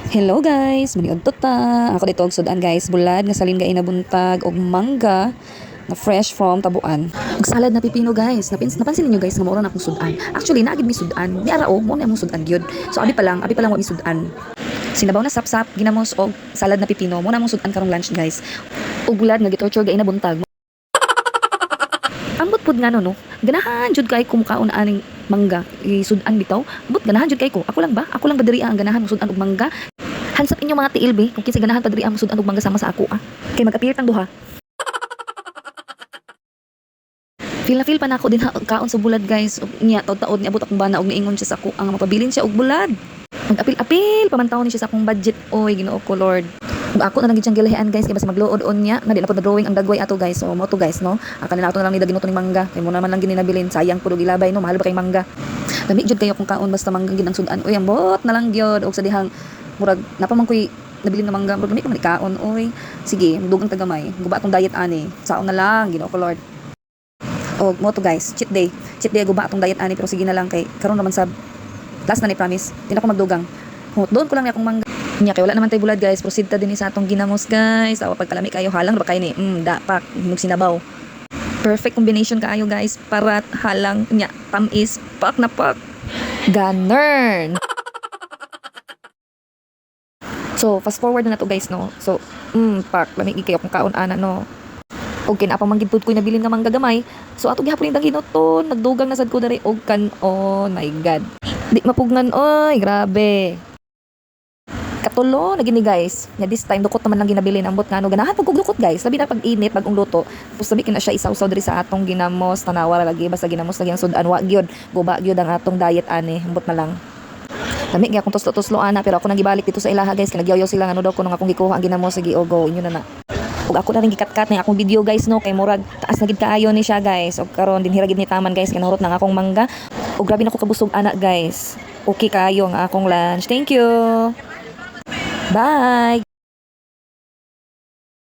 Hello guys, maniud ta. Ako dito og sudan guys, bulad nga salin gay nabuntag og mangga na fresh from tabuan. Ug salad na pipino guys. Napansin niyo guys nga mura na akong sudan. Actually naagid mi sudan. Di ara mo na among sudan gyud. So abi pa lang wa mi sudan. Sinabaw na sapsap, ginamos og salad na pipino. Mo na among sudan karong lunch guys. Ug bulad nga gitorture gay nabuntag. Ambot pud nga no. Ganahan jud kay kumkaon aning mangga. Sudan bitaw. Ambot ganahan jud kay ko. Ako lang ba? Ako lang ba diri ang ganahan mo sudan og mangga? Hansap inyo mga tiil be, kung kinsa ganahan pa diri ang sudan og mangga sama sa ako ah. Kay mag-appear tang duha. Feel na feel pa na ako din kaon sa bulad guys. Og niya taud-taud ni abot akong bana og niingon siya sa ako ang mapabilin siya og bulad. Mag-apil-apil pamantaw ni siya sa akong budget oy Ginoo ko Lord. Ug ako na lang gid siyang gilahian guys kay basta magluod on niya na di na pod drawing ang dagway ato guys. So mo to guys no. Aka na ato na lang ni dagino ning mangga kay mo naman lang gininabilin sayang pud og ilabay no mahal ba kay mangga. Dami jud kayo kung kaon basta mangga gid ang sudan. Oy ambot na lang gyud og sa dihang murag napamang ko'y nabilin na mangga murag may kaon oy sige dugang tagamay guba atong diet ani saon na lang Ginoo ko Lord. Og mo to guys cheat day guba atong diet ani pero sige na lang kay karon naman sa last na ni promise di na ko magdugang doon ko lang ni akong mangga nya kay wala naman tay bulad guys proceed ta din sa atong ginamos guys awa pagkalami kayo halang ba kay ni dapak hinog sinabaw perfect combination kaayo guys para halang nya tamis pak na pak ganern. So, fast forward na to guys, no? So, pak, lamig kayo kung kaon ana, no? Og kinapang manggid ko nabilin nga manggagamay. So, ato gihapon yung ginuton, nagdugang na sad ko dari og kanon, my god. Di mapugnan, oy, grabe. Katulo na gini guys. Nya this time dukot naman lang ginabilin ambot nga no ganahan pag dukot guys. Sabi na pag init bagong luto. Tapos sabi kina siya isaw-saw diri sa atong ginamos, tanawa lagi basta ginamos lagi ang sudan wa gyud. Guba gyud ang atong diet ani, ambot na lang. Dami gyud akong tuslo-tuslo ana pero ako nang gibalik dito sa ilaha guys kinagyaw sila ano daw kuno akong gikuha ang ginamos sige ogo inyo na na. Ug ako na ring gikat-kat ng akong video guys no kay murag taas na gid kaayo ni siya guys ug karon din hiragid ni taman guys kinahurot nang akong mangga ug grabe na ko kabusog ana guys. Okay kayo ang akong lunch. Thank you. Bye.